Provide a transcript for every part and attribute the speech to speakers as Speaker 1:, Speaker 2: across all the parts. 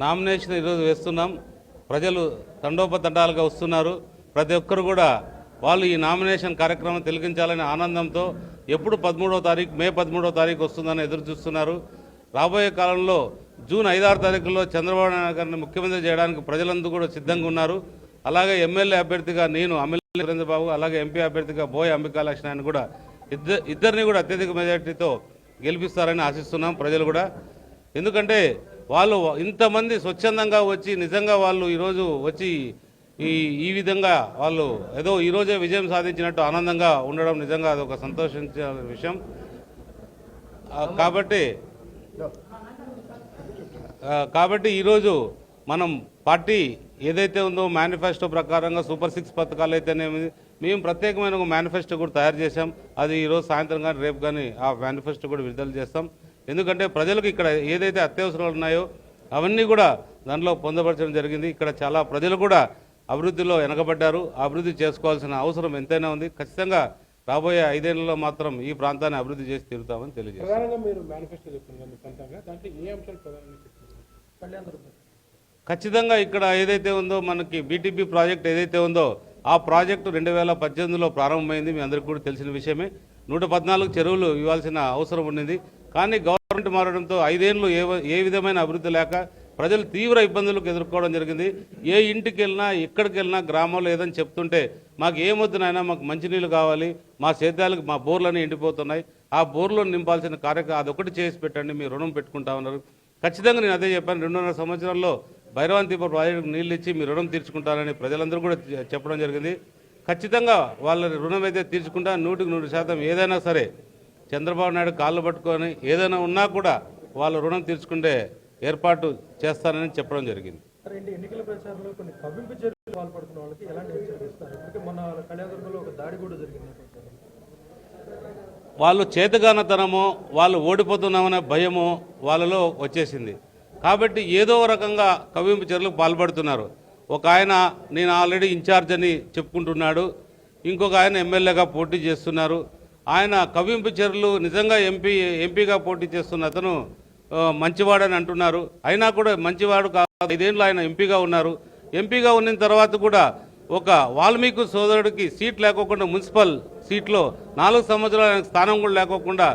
Speaker 1: Nomination ఈరోజు వేస్తున్నాం. ప్రజలు తండోపతండాలుగా వస్తున్నారు. ప్రతి ఒక్కరు కూడా వాళ్ళు ఈ నామినేషన్ కార్యక్రమం తిలకించాలనే ఆనందంతో ఎప్పుడు 13వ తారీఖు మే 13వ తారీఖు వస్తుందని ఎదురు చూస్తున్నారు. రాబోయే కాలంలో జూన్ 5-6 తారీఖుల్లో చంద్రబాబు నాయుడు గారిని ముఖ్యమంత్రి చేయడానికి ప్రజలందరూ కూడా సిద్ధంగా ఉన్నారు. అలాగే ఎమ్మెల్యే అభ్యర్థిగా నేను అమిలి చంద్రబాబు, అలాగే ఎంపీ అభ్యర్థిగా బోయ అంబికా లక్ష్మణ్ కూడా ఇద్దరిని కూడా అత్యధిక మెజార్టీతో గెలిపిస్తారని ఆశిస్తున్నాం ప్రజలు కూడా. ఎందుకంటే వాళ్ళు ఇంతమంది స్వచ్ఛందంగా వచ్చి నిజంగా వాళ్ళు ఈరోజు వచ్చి ఈ విధంగా వాళ్ళు ఏదో ఈరోజే విజయం సాధించినట్టు ఆనందంగా ఉండడం నిజంగా అదొక సంతోషించే విషయం. కాబట్టి ఈరోజు మనం పార్టీ ఏదైతే ఉందో మేనిఫెస్టో ప్రకారంగా సూపర్ 6 పథకాలు అయితేనేమి మేము ప్రత్యేకమైన ఒక మేనిఫెస్టో కూడా తయారు చేశాం. అది ఈరోజు సాయంత్రం కానీ రేపు కానీ ఆ మేనిఫెస్టో కూడా విడుదల చేస్తాం. ఎందుకంటే ప్రజలకు ఇక్కడ ఏదైతే అత్యవసరాలు ఉన్నాయో అవన్నీ కూడా దాంట్లో పొందపరచడం జరిగింది. ఇక్కడ చాలా ప్రజలు కూడా అభివృద్ధిలో వెనకబడ్డారు. అభివృద్ధి చేసుకోవాల్సిన అవసరం ఎంతైనా ఉంది. ఖచ్చితంగా రాబోయే 5 ఏళ్లలో మాత్రం ఈ ప్రాంతాన్ని అభివృద్ధి చేసి తీరుతామని తెలియజేస్తారు. ఖచ్చితంగా ఇక్కడ ఏదైతే ఉందో మనకి బీటీపీ ప్రాజెక్ట్ ఏదైతే ఉందో ఆ ప్రాజెక్టు 2018లో ప్రారంభమైంది. మీ అందరికీ కూడా తెలిసిన విషయమే. 114 చెరువులు ఇవ్వాల్సిన అవసరం ఉండింది. కానీ గవర్నమెంట్ మారడంతో 5 ఏళ్ళు ఏ విధమైన అభివృద్ధి లేక ప్రజలు తీవ్ర ఇబ్బందులకు ఎదుర్కోవడం జరిగింది. ఏ ఇంటికి వెళ్ళినా ఎక్కడికి వెళ్ళినా గ్రామంలో ఏదని చెప్తుంటే మాకు ఏమొద్దునైనా మాకు మంచినీళ్ళు కావాలి, మా సేద్యాలకు మా బోర్లన్నీ ఎండిపోతున్నాయి, ఆ బోర్లో నింపాల్సిన కార్యక్రమం అదొకటి చేసి పెట్టండి, మీ రుణం పెట్టుకుంటా ఉన్నారు. ఖచ్చితంగా నేను అదే చెప్పాను. 2.5 సంవత్సరాల్లో భైరవంతిపూర్ ప్రాజెక్టుకు నీళ్ళు ఇచ్చి మీ రుణం తీర్చుకుంటారని ప్రజలందరూ కూడా చెప్పడం జరిగింది. ఖచ్చితంగా వాళ్ళ రుణం అయితే తీర్చుకుంటా 100% ఏదైనా సరే చంద్రబాబు నాయుడు కాళ్ళు పట్టుకొని ఏదైనా ఉన్నా కూడా వాళ్ళ రుణం తీర్చుకుంటే ఏర్పాటు చేస్తానని చెప్పడం జరిగింది.
Speaker 2: ఎన్నికల ప్రచారంలో కొన్ని కవ్వింపు చర్యలు పాల్పడుతున్న వాళ్ళకి ఎలాంటి హెచ్చరికలు ఇస్తారు? ఇప్పటికే మన కళ్యాణదుర్గంలో ఒక దాడి కూడా జరిగింది.
Speaker 1: వాళ్ళు చేతగానతనమో వాళ్ళు ఓడిపోతున్నామనే భయమో వాళ్ళలో వచ్చేసింది. కాబట్టి ఏదో రకంగా కవ్వింపు చర్యలకు పాల్పడుతున్నారు. ఒక ఆయన నేను ఆల్రెడీ ఇన్ఛార్జ్ అని చెప్పుకుంటున్నాడు, ఇంకొక ఆయన ఎమ్మెల్యేగా పోటీ చేస్తున్నారు. ఆయన కవ్వింపు చర్యలు నిజంగా ఎంపీగా పోటీ చేస్తున్న అతను మంచివాడని అంటున్నారు. అయినా కూడా మంచివాడు కాదు. 5 ఏళ్ళు ఆయన ఎంపీగా ఉన్నారు. ఎంపీగా ఉన్న తర్వాత కూడా ఒక వాల్మీకి సోదరుడికి సీట్ లేకోకుండా మున్సిపల్ సీట్లో 4 సంవత్సరాల స్థానం కూడా లేకోకుండా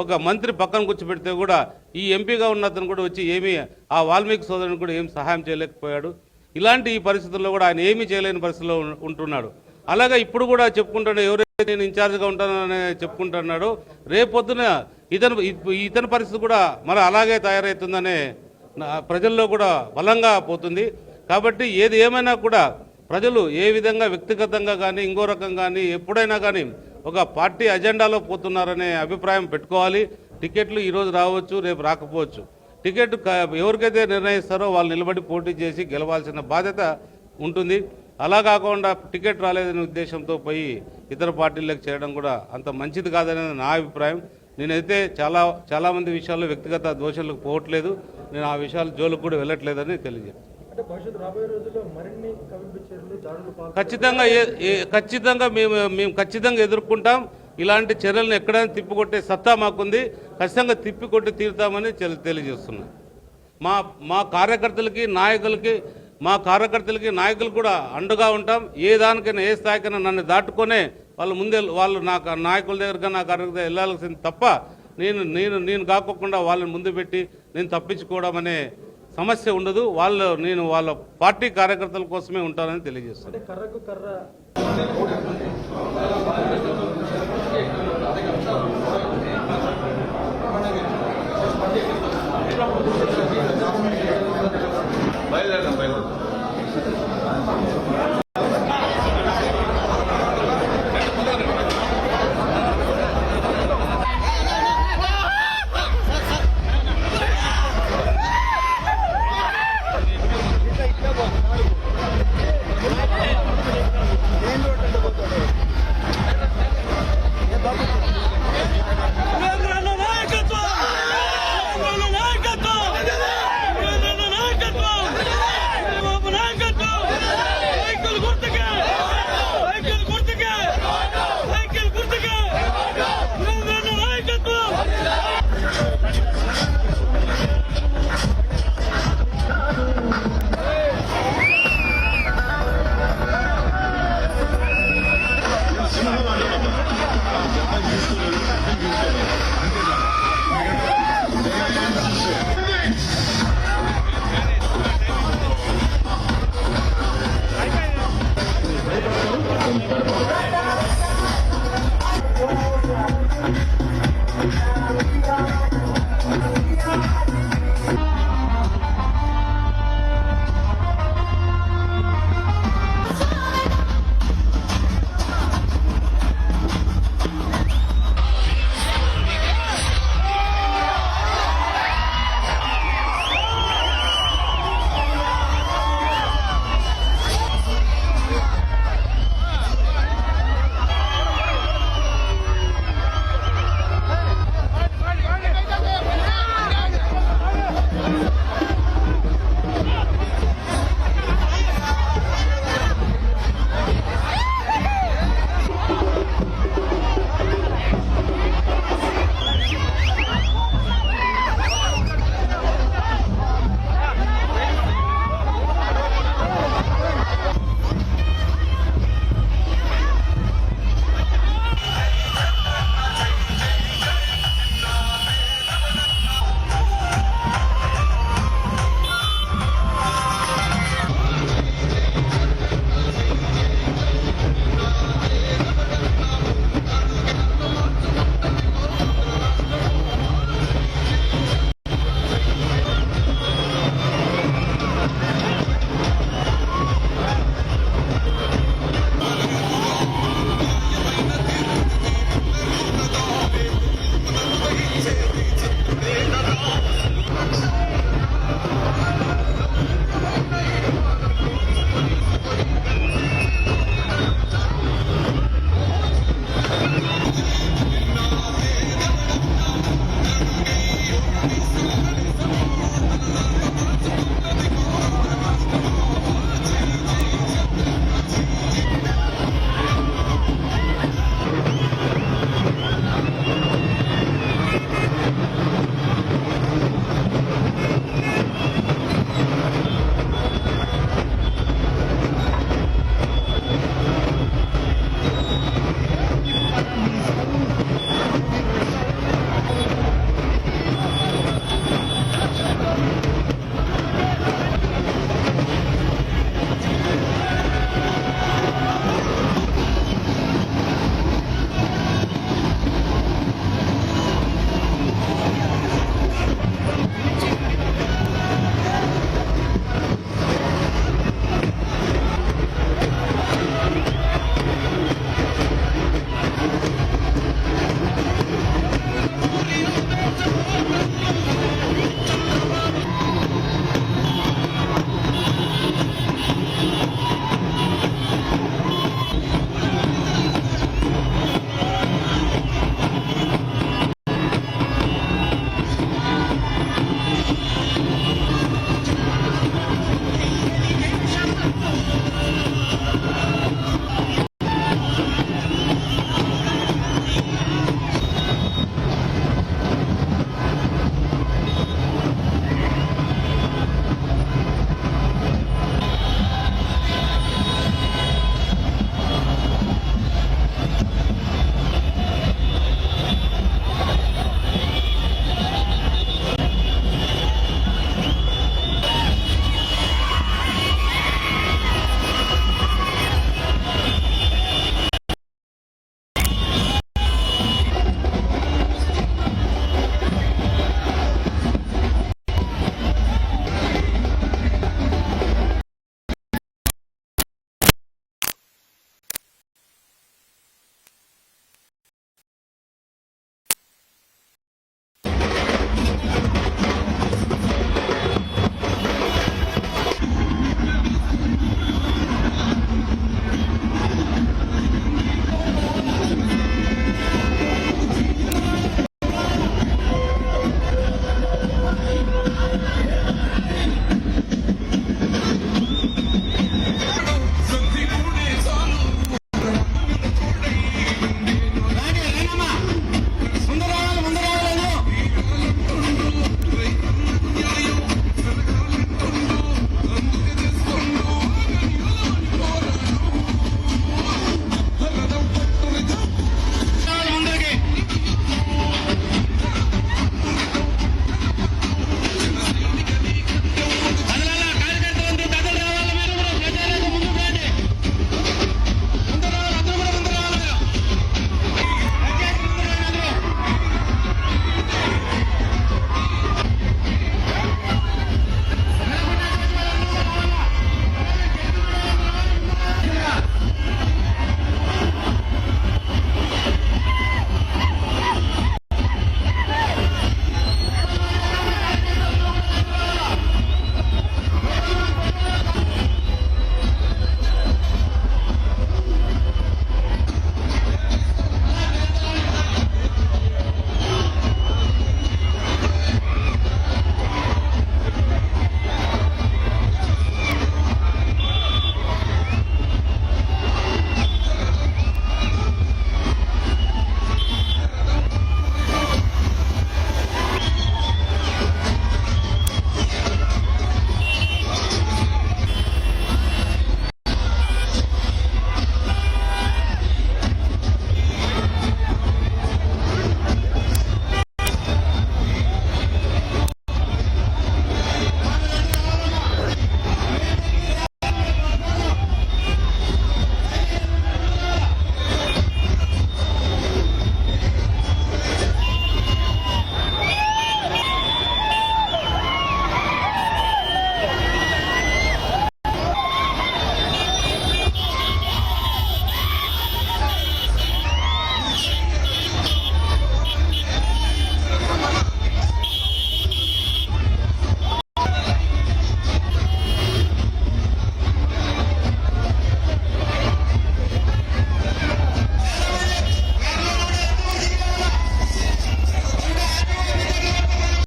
Speaker 1: ఒక మంత్రి పక్కన కూర్చోబెడితే కూడా ఈ ఎంపీగా ఉన్న అతను కూడా వచ్చి ఏమీ ఆ వాల్మీకి సోదరుని కూడా ఏం సహాయం చేయలేకపోయాడు. ఇలాంటి ఈ పరిస్థితుల్లో కూడా ఆయన ఏమీ చేయలేని పరిస్థితిలో ఉంటున్నాడు. అలాగే ఇప్పుడు కూడా చెప్పుకుంటాడు, ఎవరైతే నేను ఇన్ఛార్జ్గా ఉంటానని చెప్పుకుంటున్నాడో రేపొద్దున ఇతని పరిస్థితి కూడా మరి అలాగే తయారవుతుందనే ప్రజల్లో కూడా బలంగా పోతుంది. కాబట్టి ఏది ఏమైనా కూడా ప్రజలు ఏ విధంగా వ్యక్తిగతంగా కానీ ఇంకో రకం కానీ ఎప్పుడైనా కానీ ఒక పార్టీ అజెండాలో పోతున్నారనే అభిప్రాయం పెట్టుకోవాలి. టికెట్లు ఈరోజు రావచ్చు, రేపు రాకపోవచ్చు. టికెట్ ఎవరికైతే నిర్ణయిస్తారో వాళ్ళు నిలబడి పోటీ చేసి గెలవాల్సిన బాధ్యత ఉంటుంది. అలా కాకుండా టికెట్ రాలేదనే ఉద్దేశంతో పోయి ఇతర పార్టీలకు చేయడం కూడా అంత మంచిది కాదనేది నా అభిప్రాయం. నేనైతే చాలామంది విషయాల్లో వ్యక్తిగత దోషాలకు పోవట్లేదు. నేను ఆ విషయాల జోలికి కూడా వెళ్ళట్లేదని తెలియజేస్తాను. ఖచ్చితంగా మేము ఖచ్చితంగా ఎదుర్కొంటాం. ఇలాంటి చర్యలను ఎక్కడైనా తిప్పికొట్టే సత్తా మాకుంది. ఖచ్చితంగా తిప్పికొట్టి తీరుతామని తెలియజేస్తున్నాం. మా కార్యకర్తలకి నాయకులు కూడా అండగా ఉంటాం. ఏ దానికైనా ఏ స్థాయికైనా నన్ను దాటుకొనే వాళ్ళు నాయకుల దగ్గరగా నా కార్యకర్త వెళ్ళాల్సింది తప్ప నేను కాకుండా వాళ్ళని ముందు పెట్టి నేను తప్పించుకోవడం అనే సమస్య ఉండదు. నేను వాళ్ళ పార్టీ కార్యకర్తల కోసమే ఉంటానని తెలియజేస్తాను.